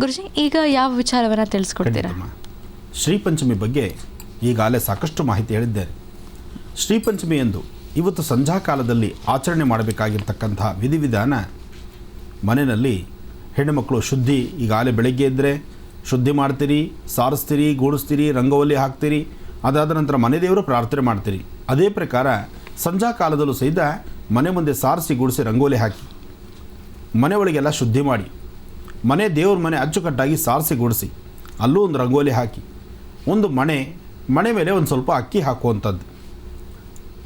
ಗುರುಜಿ, ಈಗ ಯಾವ ವಿಚಾರವನ್ನು ತಿಳಿಸ್ಕೊಡ್ತೀರಾ? ಶ್ರೀಪಂಚಮಿ ಬಗ್ಗೆ ಈಗಾಗಲೇ ಸಾಕಷ್ಟು ಮಾಹಿತಿ ಹೇಳಿದ್ದೇನೆ. ಶ್ರೀಪಂಚಮಿ ಎಂದು ಇವತ್ತು ಸಂಧ್ಯಾ ಕಾಲದಲ್ಲಿ ಆಚರಣೆ ಮಾಡಬೇಕಾಗಿರ್ತಕ್ಕಂಥ ವಿಧಿವಿಧಾನ, ಮನೆಯಲ್ಲಿ ಹೆಣ್ಣುಮಕ್ಕಳು ಶುದ್ಧಿ, ಈಗಾಗಲೇ ಬೆಳಗ್ಗೆ ಇದ್ದರೆ ಶುದ್ಧಿ ಮಾಡ್ತೀರಿ, ಸಾರಿಸ್ತೀರಿ, ಗೂಡಿಸ್ತೀರಿ, ರಂಗೋಲಿ ಹಾಕ್ತೀರಿ, ಅದಾದ ನಂತರ ಮನೆ ದೇವರು ಪ್ರಾರ್ಥನೆ ಮಾಡ್ತೀರಿ. ಅದೇ ಪ್ರಕಾರ ಸಂಧ್ಯಾ ಕಾಲದಲ್ಲೂ ಸಹಿತ ಮನೆ ಮುಂದೆ ಸಾರಿಸಿ ಗೂಡಿಸಿ ರಂಗೋಲಿ ಹಾಕಿ, ಮನೆ ಒಳಗೆಲ್ಲ ಶುದ್ಧಿ ಮಾಡಿ, ಮನೆ ದೇವ್ರ ಮನೆ ಅಚ್ಚುಕಟ್ಟಾಗಿ ಸಾರಿಸಿ ಗೂಡಿಸಿ ಅಲ್ಲೂ ಒಂದು ರಂಗೋಲಿ ಹಾಕಿ, ಒಂದು ಮಣೆ ಮೇಲೆ ಒಂದು ಸ್ವಲ್ಪ ಅಕ್ಕಿ ಹಾಕುವಂಥದ್ದು.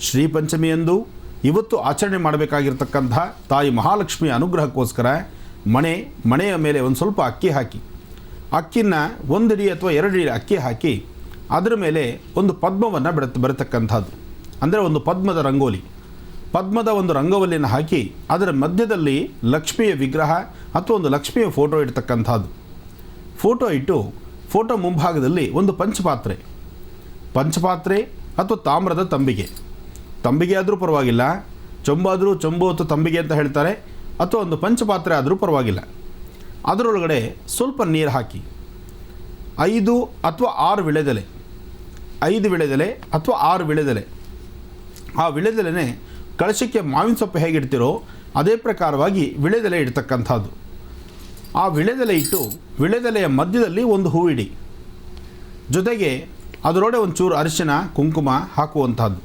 ಶ್ರೀಪಂಚಮಿಯಂದು ಇವತ್ತು ಆಚರಣೆ ಮಾಡಬೇಕಾಗಿರ್ತಕ್ಕಂಥ ತಾಯಿ ಮಹಾಲಕ್ಷ್ಮಿಯ ಅನುಗ್ರಹಕ್ಕೋಸ್ಕರ ಮಣೆಯ ಮೇಲೆ ಒಂದು ಸ್ವಲ್ಪ ಅಕ್ಕಿ ಹಾಕಿ, ಅಕ್ಕಿನ 1 ಅಡಿ ಅಥವಾ 2 ಅಡಿ ಅಕ್ಕಿ ಹಾಕಿ ಅದರ ಮೇಲೆ ಒಂದು ಪದ್ಮವನ್ನು ಬರತಕ್ಕಂಥದ್ದು, ಅಂದರೆ ಒಂದು ಪದ್ಮದ ರಂಗೋಲಿ, ಪದ್ಮದ ಒಂದು ರಂಗೋಲಿಯನ್ನು ಹಾಕಿ ಅದರ ಮಧ್ಯದಲ್ಲಿ ಲಕ್ಷ್ಮಿಯ ವಿಗ್ರಹ ಅಥವಾ ಒಂದು ಲಕ್ಷ್ಮಿಯ ಫೋಟೋ ಇಡ್ತಕ್ಕಂಥದ್ದು. ಫೋಟೋ ಇಟ್ಟು ಫೋಟೋ ಮುಂಭಾಗದಲ್ಲಿ ಒಂದು ಪಂಚಪಾತ್ರೆ ಅಥವಾ ತಾಮ್ರದ ತಂಬಿಗೆ ಆದರೂ ಪರವಾಗಿಲ್ಲ, ಚೊಂಬು ಅಥವಾ ತಂಬಿಗೆ ಅಂತ ಹೇಳ್ತಾರೆ, ಅಥವಾ ಒಂದು ಪಂಚಪಾತ್ರೆ ಆದರೂ ಪರವಾಗಿಲ್ಲ. ಅದರೊಳಗಡೆ ಸ್ವಲ್ಪ ನೀರು ಹಾಕಿ 5 ಅಥವಾ 6 ವಿಳೆದೆಲೆ, 5 ವಿಳೆದೆಲೆ ಅಥವಾ 6 ವಿಳೆದೆಲೆ, ಆ ವಿಳೆದೆಲೆನೇ ಕಳಶಕ್ಕೆ ಮಾವಿನ ಸೊಪ್ಪು ಹೇಗಿಡ್ತಿರೋ ಅದೇ ಪ್ರಕಾರವಾಗಿ ವಿಳೆದೆಲೆ ಇಡ್ತಕ್ಕಂಥದ್ದು. ಆ ವಿಳೆದೆಲೆ ಇಟ್ಟು ವಿಳೆದೆಲೆಯ ಮಧ್ಯದಲ್ಲಿ ಒಂದು ಹೂವಿಡಿ, ಜೊತೆಗೆ ಅದರೊಡೆ ಒಂಚೂರು ಅರಿಶಿನ ಕುಂಕುಮ ಹಾಕುವಂಥದ್ದು.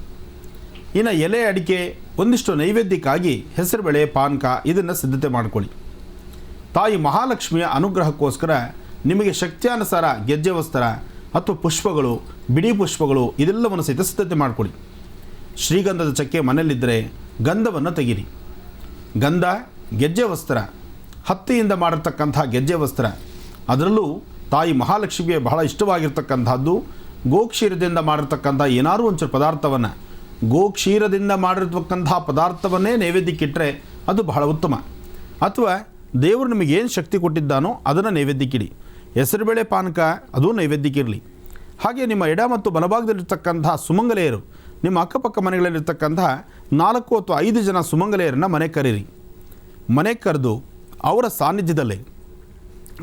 ಇನ್ನು ಎಲೆ ಅಡಿಕೆ, ಒಂದಿಷ್ಟು ನೈವೇದ್ಯಕ್ಕಾಗಿ ಹೆಸರುಬೇಳೆ, ಪಾನಕ ಇದನ್ನು ಸಿದ್ಧತೆ ಮಾಡಿಕೊಳ್ಳಿ. ತಾಯಿ ಮಹಾಲಕ್ಷ್ಮಿಯ ಅನುಗ್ರಹಕ್ಕೋಸ್ಕರ ನಿಮಗೆ ಶಕ್ತಿಯಾನುಸಾರ ಗೆಜ್ಜೆ ವಸ್ತ್ರ ಅಥವಾ ಪುಷ್ಪಗಳು, ಬಿಡಿ ಪುಷ್ಪಗಳು ಇದೆಲ್ಲವನ್ನು ಸಹಿತ ಸಿದ್ಧತೆ ಮಾಡಿಕೊಳ್ಳಿ. ಶ್ರೀಗಂಧದ ಚಕ್ಕೆ ಮನೆಯಲ್ಲಿದ್ದರೆ ಗಂಧವನ್ನು ತೆಗಿರಿ. ಗಂಧ, ಗೆಜ್ಜೆ ವಸ್ತ್ರ, ಹತ್ತಿಯಿಂದ ಮಾಡಿರ್ತಕ್ಕಂಥ ಗೆಜ್ಜೆ ವಸ್ತ್ರ, ಅದರಲ್ಲೂ ತಾಯಿ ಮಹಾಲಕ್ಷ್ಮಿಗೆ ಬಹಳ ಇಷ್ಟವಾಗಿರ್ತಕ್ಕಂಥದ್ದು ಗೋಕ್ಷೀರದಿಂದ ಮಾಡಿರ್ತಕ್ಕಂಥ ಏನಾದರೂ ಒಂಚೂರು ಪದಾರ್ಥವನ್ನು, ಗೋಕ್ಷೀರದಿಂದ ಮಾಡಿರ್ತಕ್ಕಂಥ ಪದಾರ್ಥವನ್ನೇ ನೈವೇದ್ಯಕ್ಕಿಟ್ಟರೆ ಅದು ಬಹಳ ಉತ್ತಮ. ಅಥವಾ ದೇವರು ನಿಮಗೇನು ಶಕ್ತಿ ಕೊಟ್ಟಿದ್ದಾನೋ ಅದನ್ನು ನೈವೇದ್ಯಕ್ಕಿಡಿ. ಹೆಸರುಬೇಳೆ ಪಾನಕ ಅದು ನೈವೇದ್ಯಕ್ಕಿರಲಿ. ಹಾಗೆ ನಿಮ್ಮ ಎಡ ಮತ್ತು ಬಲಭಾಗದಲ್ಲಿರ್ತಕ್ಕಂಥ ಸುಮಂಗಲೆಯರು, ನಿಮ್ಮ ಅಕ್ಕಪಕ್ಕ ಮನೆಗಳಲ್ಲಿರ್ತಕ್ಕಂಥ 4 ಅಥವಾ 5 ಜನ ಸುಮಂಗಲೆಯರನ್ನು ಮನೆ ಕರೀರಿ. ಮನೆ ಕರೆದು ಅವರ ಸಾನ್ನಿಧ್ಯದಲ್ಲೇ,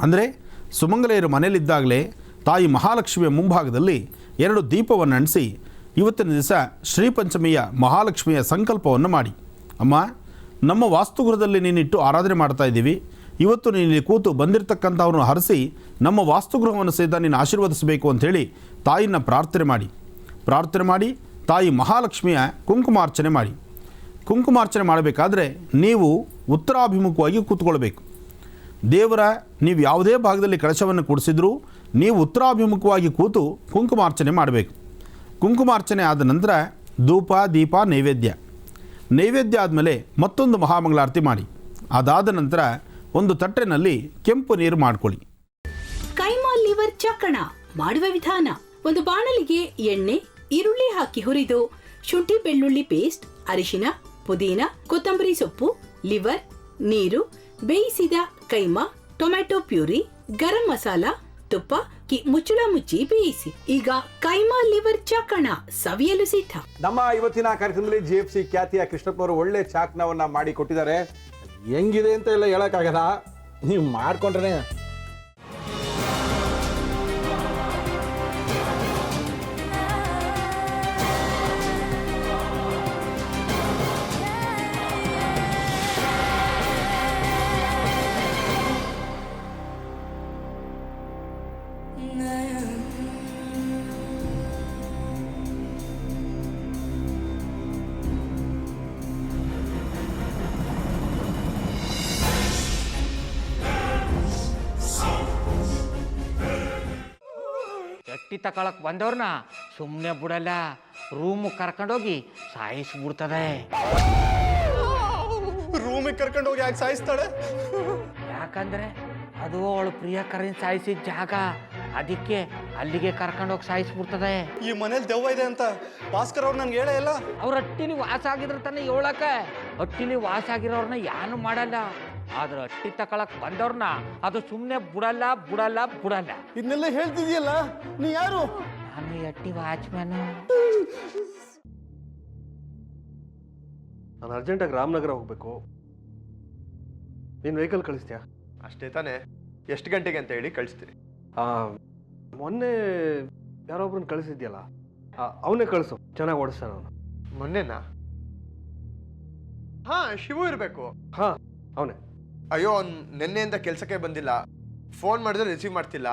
ಅಂದರೆ ಸುಮಂಗಲೆಯರು ಮನೆಯಲ್ಲಿದ್ದಾಗಲೇ ತಾಯಿ ಮಹಾಲಕ್ಷ್ಮಿಯ ಮುಂಭಾಗದಲ್ಲಿ 2 ದೀಪವನ್ನು ಅಂಟಿಸಿ ಇವತ್ತಿನ ದಿವಸ ಶ್ರೀಪಂಚಮಿಯ ಮಹಾಲಕ್ಷ್ಮಿಯ ಸಂಕಲ್ಪವನ್ನು ಮಾಡಿ, ಅಮ್ಮ ನಮ್ಮ ವಾಸ್ತುಗೃಹದಲ್ಲಿ ನೀನಿಟ್ಟು ಆರಾಧನೆ ಮಾಡ್ತಾ ಇದ್ದೀವಿ, ಇವತ್ತು ನೀನು ಕೂತು ಬಂದಿರತಕ್ಕಂಥವ್ರನ್ನ ಹರಿಸಿ ನಮ್ಮ ವಾಸ್ತುಗೃಹವನ್ನು ಸಹಿತ ನೀನು ಆಶೀರ್ವದಿಸಬೇಕು ಅಂಥೇಳಿ ತಾಯಿನ ಪ್ರಾರ್ಥನೆ ಮಾಡಿ ತಾಯಿ ಮಹಾಲಕ್ಷ್ಮಿಯ ಕುಂಕುಮಾರ್ಚನೆ ಮಾಡಿ. ಕುಂಕುಮಾರ್ಚನೆ ಮಾಡಬೇಕಾದ್ರೆ ನೀವು ಉತ್ತರಾಭಿಮುಖವಾಗಿ ಕೂತ್ಕೊಳ್ಬೇಕು. ನೀವು ಯಾವುದೇ ಭಾಗದಲ್ಲಿ ಕಳಶವನ್ನು ಕೂಡಿಸಿದ್ರೂ ನೀವು ಉತ್ತರಾಭಿಮುಖವಾಗಿ ಕೂತು ಕುಂಕುಮಾರ್ಚನೆ ಮಾಡಬೇಕು. ಕುಂಕುಮಾರ್ಚನೆ ಆದ ನಂತರ ಧೂಪ, ದೀಪ, ನೈವೇದ್ಯ ಆದಮೇಲೆ ಮತ್ತೊಂದು ಮಹಾಮಂಗಳಾರತಿ ಮಾಡಿ. ಅದಾದ ನಂತರ ಒಂದು ತಟ್ಟೆನಲ್ಲಿ ಕೆಂಪು ನೀರು ಮಾಡ್ಕೊಳ್ಳಿ. ಕೈಮಾ ಲಿವರ್ ಚಕ್ಕಣ ಮಾಡುವ ವಿಧಾನ: ಒಂದು ಬಾಣಲಿಗೆ ಎಣ್ಣೆ, ಈರುಳ್ಳಿ ಹಾಕಿ ಹುರಿದು ಶುಂಠಿ ಬೆಳ್ಳುಳ್ಳಿ ಪೇಸ್ಟ್, ಅರಿಶಿನ, ಪುದೀನ, ಕೊತ್ತಂಬರಿ ಸೊಪ್ಪು, ಲಿವರ್, ನೀರು, ಬೇಯಿಸಿದ ಕೈಮಾ, ಟೊಮ್ಯಾಟೊ ಪ್ಯೂರಿ, ಗರಂ ಮಸಾಲ, ತುಪ್ಪ ಮುಚ್ಚಳ ಮುಚ್ಚಿ ಬೇಯಿಸಿ. ಈಗ ಕೈಮಾ ಲಿವರ್ ಚಾಕಣ ಸವಿಯಲು ಸಿದ್ಧ. ನಮ್ಮ ಇವತ್ತಿನ ಕಾರ್ಯಕ್ರಮದಲ್ಲಿ GFC ಖ್ಯಾತಿಯ ಕೃಷ್ಣಪ್ಪನವರು ಒಳ್ಳೆ ಚಾಕ್ನವನ್ನ ಮಾಡಿ ಕೊಟ್ಟಿದ್ದಾರೆ. ಹೆಂಗಿದೆ ಅಂತ ಎಲ್ಲ ಹೇಳಕ್ಕಾಗಲ್ಲ, ನೀವು ಮಾಡ್ಕೊಂಡ್ರೆ. ಎಟ್ಟಿ ತಕೊಳಕ್ ಬಂದವ್ರನ್ನ ಸುಮ್ಮನೆ ಬಿಡಲ್ಲ, ರೂಮ್ ಕರ್ಕೊಂಡೋಗಿ ಸಾಯಿಸ್ಬಿಡ್ತದೆ. ರೂಮಿಗೆ ಕರ್ಕೊಂಡೋಗಿ ಯಾಕೆ ಸಾಯಿಸ್ತಾಳೆ? ಯಾಕಂದ್ರೆ ಅದು ಅವಳು ಪ್ರಿಯಕರನ್ ಸಾಯಿಸಿದ ಜಾಗ, ಅದಕ್ಕೆ ಅಲ್ಲಿಗೆ ಕರ್ಕೊಂಡೋಗಿ ಸಾಯಿಸ್ಬಿಡ್ತದೆ. ಈ ಮನೇಲಿ ದೆವ್ವ ಇದೆ ಅಂತ ಭಾಸ್ಕರ್ ಅವ್ರು ನನ್ಗೆ ಹೇಳೇ ಇಲ್ಲ. ಅವ್ರ ಹಟ್ಟಿಲಿ ವಾಸ ಆಗಿದ್ರ ತಾನೆ ಹೇಳಕ. ಹಟ್ಟಿಲಿ ವಾಸ ಆಗಿರೋರ್ನ ಏನು ಮಾಡಲ್ಲ, ಆದ್ರೆ ಹಟ್ಟಿ ತಕೊಳಕ್ ಬಂದವ್ರನ್ನ ಅದು ಸುಮ್ಮನೆ ಬಿಡಲ್ಲ. ಇದನ್ನೆಲ್ಲ ಹೇಳ್ತಿದ್ಯಲ್ಲ, ನೀ ಯಾರು? ನಾನು ಹಟ್ಟಿ ವಾಚ್ಮ್ಯಾನು. ನಾನು ಅರ್ಜೆಂಟಾಗಿ ರಾಮನಗರ ಹೋಗ್ಬೇಕು. ನೀನು ವೆಹಿಕಲ್ ಕಳಿಸ್ತೀಯಾ? ಅಷ್ಟೇ ತಾನೇ? ಎಷ್ಟು ಗಂಟೆಗೆ ಅಂತ ಹೇಳಿ ಕಳಿಸ್ತೀರಿ. ಮೊನ್ನೆ ಯಾರೊಬ್ರನ್ನ ಕಳಿಸಿದ್ಯಲ್ಲ, ಅವನೇ ಕಳಿಸು, ಚೆನ್ನಾಗಿ ಓಡಿಸ್ತಾನ ಅವನು. ಮೊನ್ನೆನಾ? ಹಾ, ಶಿವು ಇರಬೇಕು. ಹಾ, ಅವನೇ. ಅಯ್ಯೋ, ಅವ್ನು ನಿನ್ನೆಯಿಂದ ಕೆಲಸಕ್ಕೆ ಬಂದಿಲ್ಲ. ಫೋನ್ ಮಾಡಿದ್ರೆ ರಿಸೀವ್ ಮಾಡ್ತಿಲ್ಲ.